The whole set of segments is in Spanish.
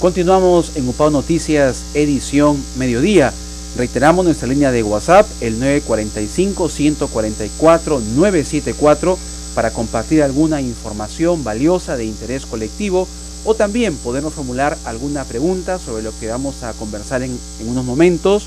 Continuamos en UPAO Noticias, edición mediodía. Reiteramos nuestra línea de WhatsApp, el 945-144-974, para compartir alguna información valiosa de interés colectivo, o también podernos formular alguna pregunta sobre lo que vamos a conversar en unos momentos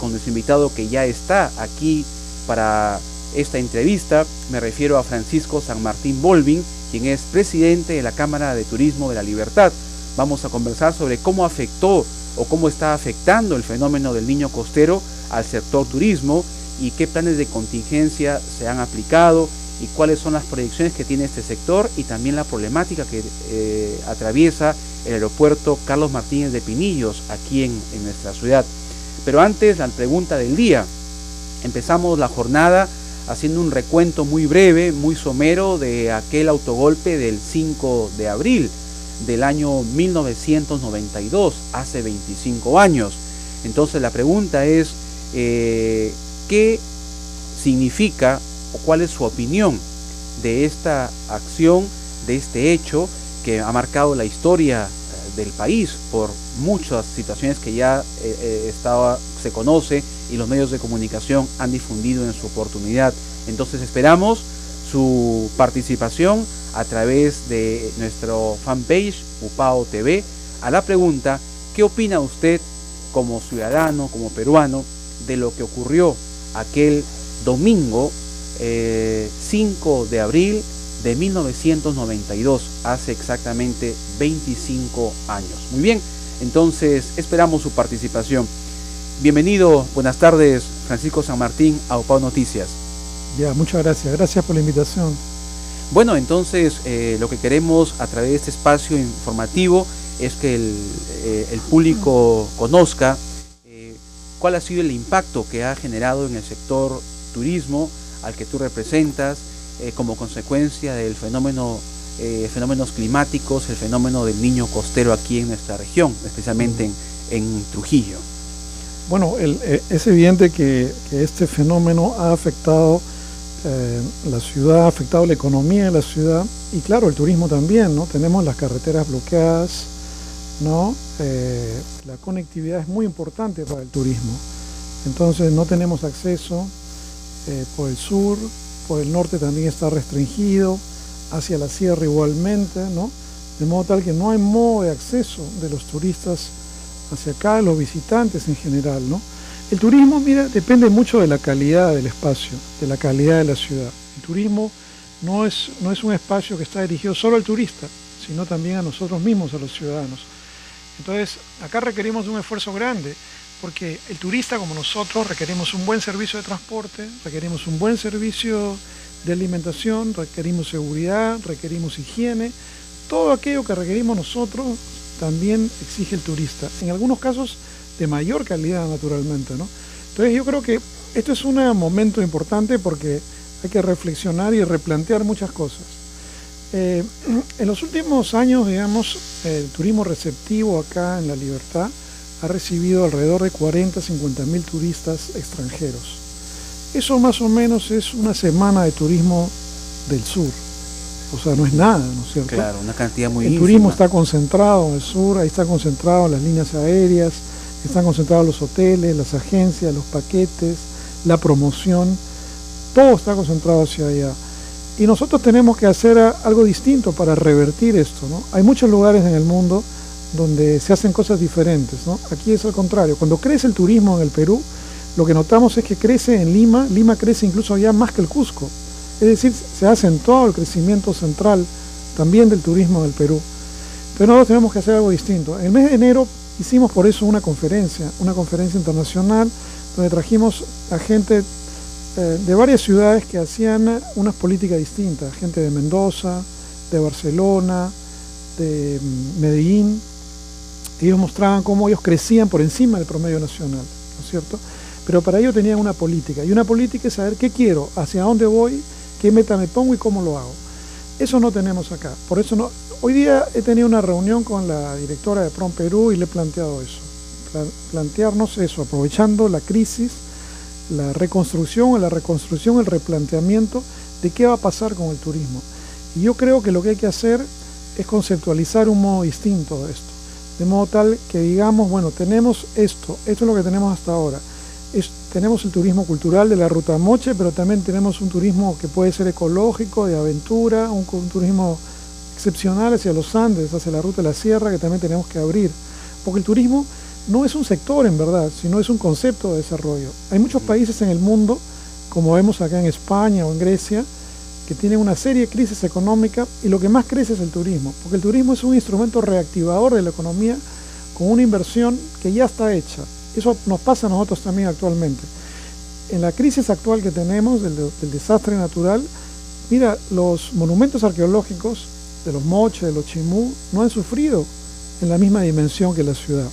con nuestro invitado que ya está aquí para esta entrevista. Me refiero a Francisco San Martín Bolvin, quien es presidente de la Cámara de Turismo de La Libertad. Vamos a conversar sobre cómo afectó o cómo está afectando el fenómeno del niño costero al sector turismo y qué planes de contingencia se han aplicado y cuáles son las proyecciones que tiene este sector y también la problemática que atraviesa el aeropuerto Carlos Martínez de Pinillos aquí en nuestra ciudad. Pero antes, la pregunta del día. Empezamos la jornada haciendo un recuento muy breve, muy somero de aquel autogolpe del 5 de abril del año 1992, hace 25 años. Entonces la pregunta es, ¿qué significa o cuál es su opinión de esta acción, de este hecho que ha marcado la historia del país por muchas situaciones que ya se conoce y los medios de comunicación han difundido en su oportunidad? Entonces esperamos su participación a través de nuestro fanpage UPAO TV a la pregunta: ¿qué opina usted como ciudadano, como peruano, de lo que ocurrió aquel domingo 5 de abril de 1992, hace exactamente 25 años? Muy bien, entonces esperamos su participación. Bienvenido, buenas tardes, Francisco San Martín, a UPAO Noticias. Ya, muchas gracias. Gracias por la invitación. Bueno, entonces lo que queremos a través de este espacio informativo es que el público conozca cuál ha sido el impacto que ha generado en el sector turismo al que tú representas como consecuencia del fenómenos climáticos, el fenómeno del niño costero aquí en nuestra región, especialmente en Trujillo. Bueno, es evidente que este fenómeno ha afectado la ciudad, ha afectado la economía de la ciudad y claro, el turismo también, ¿no? Tenemos las carreteras bloqueadas, ¿no? La conectividad es muy importante para el turismo, entonces no tenemos acceso por el sur, por el norte también está restringido, hacia la sierra igualmente, ¿no? De modo tal que no hay modo de acceso de los turistas hacia acá, los visitantes en general, ¿no? El turismo, mira, depende mucho de la calidad del espacio, de la calidad de la ciudad. El turismo no es un espacio que está dirigido solo al turista, sino también a nosotros mismos, a los ciudadanos. Entonces, acá requerimos un esfuerzo grande, porque el turista como nosotros requerimos un buen servicio de transporte, requerimos un buen servicio de alimentación, requerimos seguridad, requerimos higiene. Todo aquello que requerimos nosotros también exige el turista. En algunos casos de mayor calidad, naturalmente, ¿no? Entonces yo creo que esto es un momento importante porque hay que reflexionar y replantear muchas cosas. En los últimos años, digamos, el turismo receptivo acá en La Libertad ha recibido alrededor de 40-50 mil turistas extranjeros. Eso más o menos es una semana de turismo del sur. O sea, no es nada, ¿no es cierto? Claro, una cantidad muy ínfima. El turismo está concentrado en el sur, ahí está concentrado las líneas aéreas, están concentrados los hoteles, las agencias, los paquetes, la promoción, todo está concentrado hacia allá. Y nosotros tenemos que hacer algo distinto para revertir esto, ¿no? Hay muchos lugares en el mundo donde se hacen cosas diferentes, ¿no? Aquí es al contrario. Cuando crece el turismo en el Perú, lo que notamos es que crece en Lima, Lima crece incluso ya más que el Cusco. Es decir, se ha acentuado el crecimiento central también del turismo en el Perú. Pero nosotros tenemos que hacer algo distinto. En el mes de enero hicimos por eso una conferencia internacional, donde trajimos a gente de varias ciudades que hacían unas políticas distintas, gente de Mendoza, de Barcelona, de Medellín. Ellos mostraban cómo ellos crecían por encima del promedio nacional, ¿no es cierto? Pero para ello tenían una política, y una política es saber qué quiero, hacia dónde voy, qué meta me pongo y cómo lo hago. Eso no tenemos acá, por eso no. Hoy día he tenido una reunión con la directora de PROM Perú y le he planteado eso, plantearnos eso, aprovechando la crisis, la reconstrucción, el replanteamiento de qué va a pasar con el turismo. Y yo creo que lo que hay que hacer es conceptualizar un modo distinto de esto. de modo tal que digamos, bueno, tenemos esto es lo que tenemos hasta ahora. Tenemos el turismo cultural de la Ruta Moche, pero también tenemos un turismo que puede ser ecológico, de aventura, un turismo excepcional hacia los Andes, hacia la Ruta de la Sierra, que también tenemos que abrir. Porque el turismo no es un sector en verdad, sino es un concepto de desarrollo. Hay muchos países en el mundo, como vemos acá en España o en Grecia, que tienen una serie de crisis económicas y lo que más crece es el turismo, porque el turismo es un instrumento reactivador de la economía con una inversión que ya está hecha. Eso nos pasa a nosotros también actualmente. En la crisis actual que tenemos del desastre natural, mira, los monumentos arqueológicos de los Moche, de los Chimú, no han sufrido en la misma dimensión que la ciudad.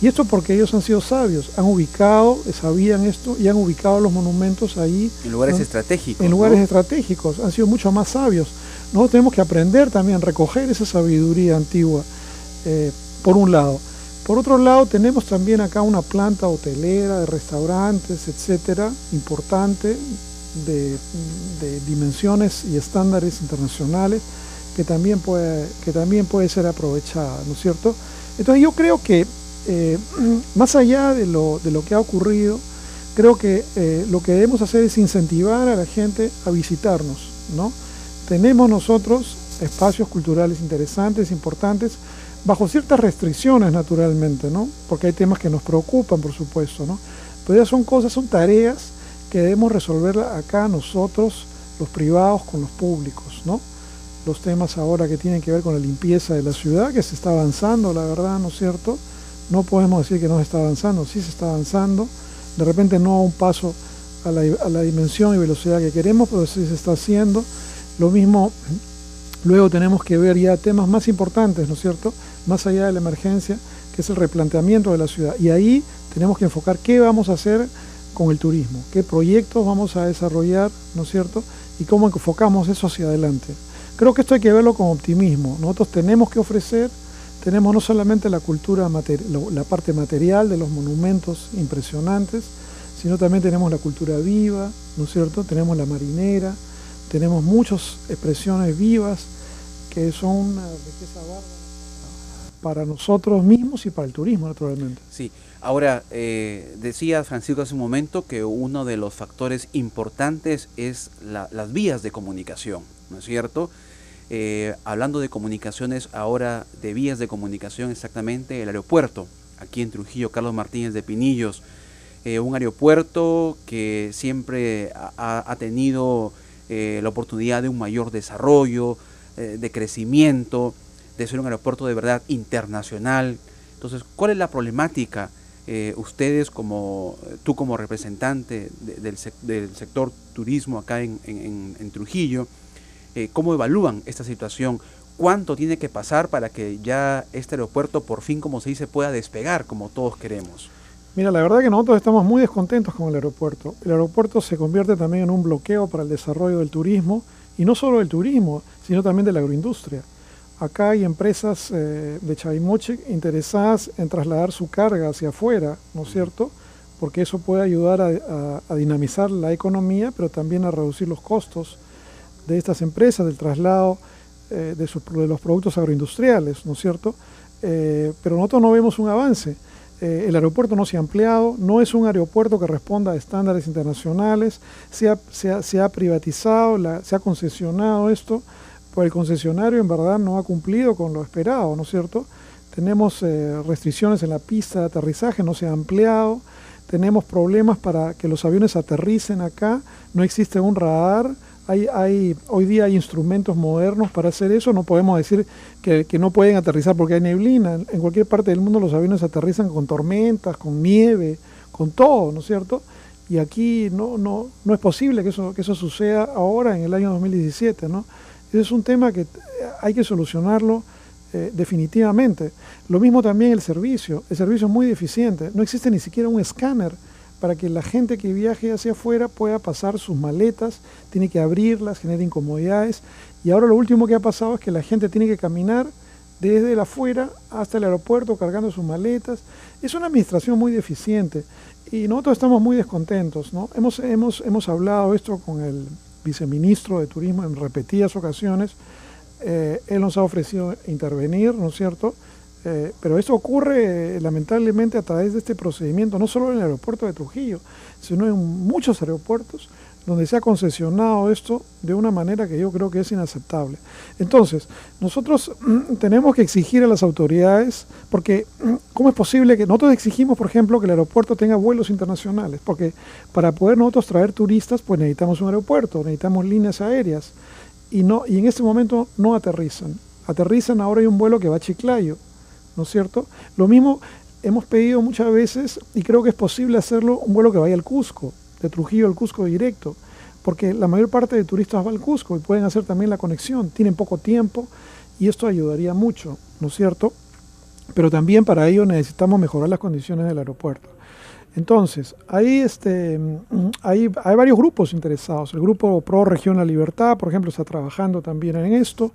Y esto porque ellos han sido sabios, han ubicado, sabían esto y han ubicado los monumentos ahí. En lugares estratégicos. En lugares estratégicos, han sido mucho más sabios. Nosotros tenemos que aprender también, recoger esa sabiduría antigua, por un lado. Por otro lado, tenemos también acá una planta hotelera, de restaurantes, etcétera, importante, de dimensiones y estándares internacionales, que también puede ser aprovechada, ¿no es cierto? Entonces yo creo que más allá de lo que ha ocurrido, creo que lo que debemos hacer es incentivar a la gente a visitarnos, ¿no? Tenemos nosotros espacios culturales interesantes, importantes, bajo ciertas restricciones naturalmente, ¿no? Porque hay temas que nos preocupan, por supuesto, ¿no? Pero ya son tareas que debemos resolver acá nosotros, los privados, con los públicos, ¿no? Los temas ahora que tienen que ver con la limpieza de la ciudad, que se está avanzando, la verdad, ¿no es cierto? No podemos decir que no se está avanzando, sí se está avanzando, de repente no a un paso a la dimensión y velocidad que queremos, pero sí se está haciendo. Lo mismo, luego tenemos que ver ya temas más importantes, ¿no es cierto?, más allá de la emergencia, que es el replanteamiento de la ciudad. Y ahí tenemos que enfocar qué vamos a hacer con el turismo, qué proyectos vamos a desarrollar, ¿no es cierto?, y cómo enfocamos eso hacia adelante. Creo que esto hay que verlo con optimismo. Nosotros tenemos que ofrecer, tenemos no solamente la cultura, la parte material de los monumentos impresionantes, sino también tenemos la cultura viva, ¿no es cierto?, tenemos la marinera, tenemos muchas expresiones vivas que son una riqueza bárbara para nosotros mismos y para el turismo, naturalmente. Sí, ahora, decía Francisco hace un momento que uno de los factores importantes es las vías de comunicación, ¿no es cierto? Hablando de comunicaciones, ahora de vías de comunicación, exactamente el aeropuerto, aquí en Trujillo, Carlos Martínez de Pinillos, un aeropuerto que siempre ha tenido la oportunidad de un mayor desarrollo, de crecimiento, de ser un aeropuerto de verdad internacional. Entonces, ¿cuál es la problemática? Ustedes, tú como representante del sector turismo acá en Trujillo, ¿cómo evalúan esta situación? ¿Cuánto tiene que pasar para que ya este aeropuerto por fin, como se dice, pueda despegar como todos queremos? Mira, la verdad que nosotros estamos muy descontentos con el aeropuerto. El aeropuerto se convierte también en un bloqueo para el desarrollo del turismo, y no solo del turismo, sino también de la agroindustria. Acá hay empresas de Chavimoche interesadas en trasladar su carga hacia afuera, ¿no es cierto?, porque eso puede ayudar a dinamizar la economía, pero también a reducir los costos de estas empresas, del traslado de los productos agroindustriales, ¿no es cierto? Pero nosotros no vemos un avance. El aeropuerto no se ha ampliado, no es un aeropuerto que responda a estándares internacionales, se ha privatizado, se ha concesionado esto, pues el concesionario en verdad no ha cumplido con lo esperado, ¿no es cierto? Tenemos restricciones en la pista de aterrizaje, no se ha ampliado, tenemos problemas para que los aviones aterricen acá, no existe un radar. Hoy día hay instrumentos modernos para hacer eso, no podemos decir que no pueden aterrizar porque hay neblina. En cualquier parte del mundo los aviones aterrizan con tormentas, con nieve, con todo, ¿no es cierto? Y aquí no es posible que eso suceda ahora en el año 2017, ¿no? Ese es un tema que hay que solucionarlo definitivamente. Lo mismo también el servicio es muy deficiente, no existe ni siquiera un escáner para que la gente que viaje hacia afuera pueda pasar sus maletas, tiene que abrirlas, genera incomodidades, y ahora lo último que ha pasado es que la gente tiene que caminar desde el afuera hasta el aeropuerto cargando sus maletas. Es una administración muy deficiente y nosotros estamos muy descontentos, ¿no? Hemos hablado esto con el viceministro de Turismo en repetidas ocasiones. Él nos ha ofrecido intervenir, ¿no es cierto?, Pero eso ocurre lamentablemente a través de este procedimiento, no solo en el aeropuerto de Trujillo, sino en muchos aeropuertos donde se ha concesionado esto de una manera que yo creo que es inaceptable. Entonces, nosotros tenemos que exigir a las autoridades, porque ¿cómo es posible que nosotros exigimos, por ejemplo, que el aeropuerto tenga vuelos internacionales? Porque para poder nosotros traer turistas, pues necesitamos un aeropuerto, necesitamos líneas aéreas, y en este momento no aterrizan. Aterrizan, ahora hay un vuelo que va a Chiclayo, ¿no es cierto? Lo mismo hemos pedido muchas veces, y creo que es posible hacerlo, un vuelo que vaya al Cusco, de Trujillo al Cusco directo, porque la mayor parte de turistas va al Cusco y pueden hacer también la conexión, tienen poco tiempo y esto ayudaría mucho, ¿no es cierto? Pero también para ello necesitamos mejorar las condiciones del aeropuerto. Entonces, hay varios grupos interesados. El grupo Pro Región La Libertad, por ejemplo, está trabajando también en esto,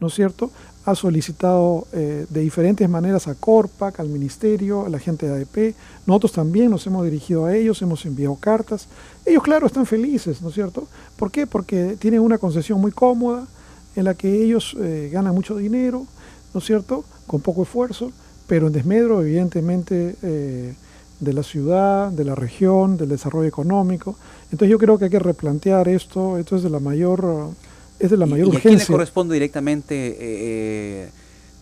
¿no es cierto? Ha solicitado de diferentes maneras a Corpac, al Ministerio, a la gente de ADP. Nosotros también nos hemos dirigido a ellos, hemos enviado cartas. Ellos, claro, están felices, ¿no es cierto? ¿Por qué? Porque tienen una concesión muy cómoda, en la que ellos ganan mucho dinero, ¿no es cierto? Con poco esfuerzo, pero en desmedro, evidentemente, de la ciudad, de la región, del desarrollo económico. Entonces yo creo que hay que replantear esto es de la mayor urgencia. ¿Y a quién le corresponde directamente,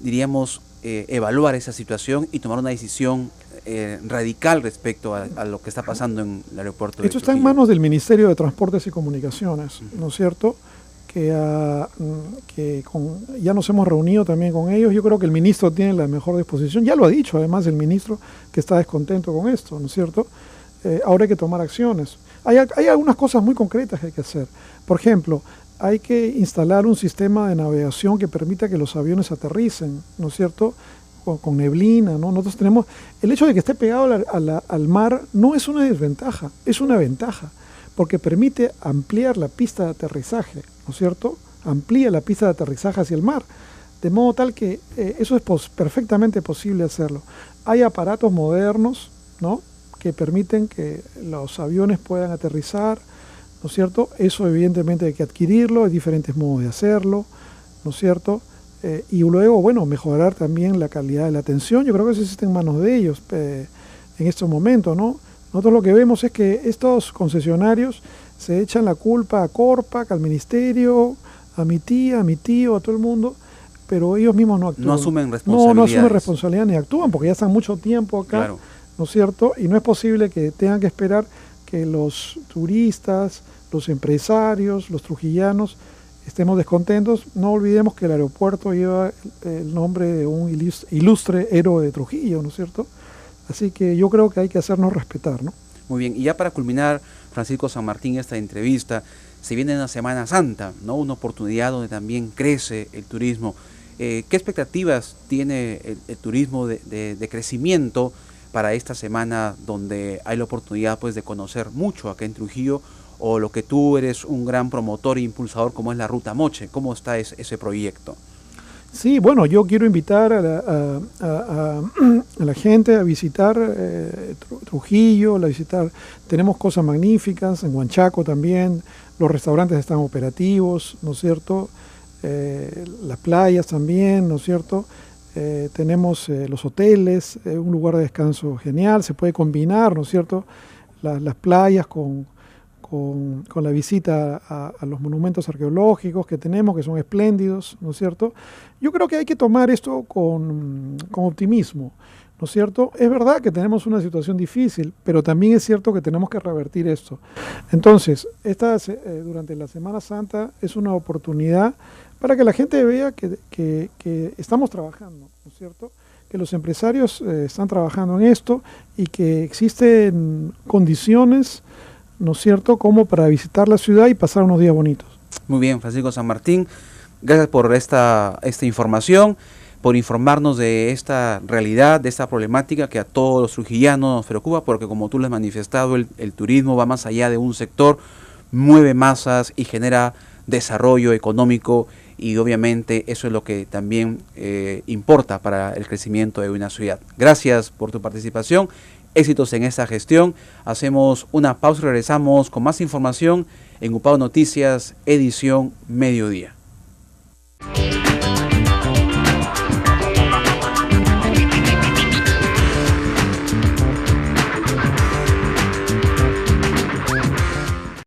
diríamos, evaluar esa situación y tomar una decisión radical respecto a lo que está pasando en el aeropuerto de Esto está en Trujillo? manos del Ministerio de Transportes y Comunicaciones, ¿no es cierto? Ya nos hemos reunido también con ellos. Yo creo que el ministro tiene la mejor disposición, ya lo ha dicho además el ministro, que está descontento con esto, ¿no es cierto? Ahora hay que tomar acciones. Hay algunas cosas muy concretas que hay que hacer. Por ejemplo, hay que instalar un sistema de navegación que permita que los aviones aterricen, ¿no es cierto?, con neblina, ¿no? Nosotros tenemos, el hecho de que esté pegado al mar no es una desventaja, es una ventaja, porque permite ampliar la pista de aterrizaje, ¿no es cierto?, amplía la pista de aterrizaje hacia el mar, de modo tal que eso es perfectamente posible hacerlo. Hay aparatos modernos, ¿no?, que permiten que los aviones puedan aterrizar, ¿no es cierto? Eso evidentemente hay que adquirirlo, hay diferentes modos de hacerlo, ¿no es cierto? Y luego, bueno, mejorar también la calidad de la atención. Yo creo que eso está en manos de ellos en estos momentos, ¿no? Nosotros lo que vemos es que estos concesionarios se echan la culpa a Corpac, al Ministerio, a mi tía, a mi tío, a todo el mundo, pero ellos mismos no actúan. No asumen responsabilidades. No asumen responsabilidad ni actúan porque ya están mucho tiempo acá, claro, ¿no es cierto? Y no es posible que tengan que esperar que los turistas, los empresarios, los trujillanos estemos descontentos. No olvidemos que el aeropuerto lleva el nombre de un ilustre héroe de Trujillo, ¿no es cierto? Así que yo creo que hay que hacernos respetar, ¿no? Muy bien, y ya para culminar, Francisco San Martín, esta entrevista, se viene una Semana Santa, ¿no? Una oportunidad donde también crece el turismo. ¿Qué expectativas tiene el turismo de crecimiento para esta semana donde hay la oportunidad pues de conocer mucho acá en Trujillo, o lo que tú eres un gran promotor e impulsador como es la Ruta Moche? ¿Cómo está ese proyecto? Sí, bueno, yo quiero invitar a la gente a visitar Trujillo, tenemos cosas magníficas, en Huanchaco también, los restaurantes están operativos, ¿no es cierto? Las playas también, ¿no es cierto? Tenemos los hoteles, un lugar de descanso genial, se puede combinar, ¿no es cierto?, las playas con la visita a los monumentos arqueológicos que tenemos, que son espléndidos, ¿no es cierto? Yo creo que hay que tomar esto con optimismo, ¿no es cierto? Es verdad que tenemos una situación difícil, pero también es cierto que tenemos que revertir esto. Entonces, durante la Semana Santa es una oportunidad para que la gente vea que estamos trabajando, ¿no es cierto?, que los empresarios están trabajando en esto y que existen condiciones, ¿no es cierto?, como para visitar la ciudad y pasar unos días bonitos. Muy bien, Francisco San Martín, gracias por esta información, por informarnos de esta realidad, de esta problemática que a todos los trujillanos nos preocupa, porque como tú lo has manifestado, el turismo va más allá de un sector, mueve masas y genera desarrollo económico, y obviamente eso es lo que también importa para el crecimiento de una ciudad. Gracias por tu participación, éxitos en esta gestión. Hacemos una pausa y regresamos con más información en UPAO Noticias, edición mediodía.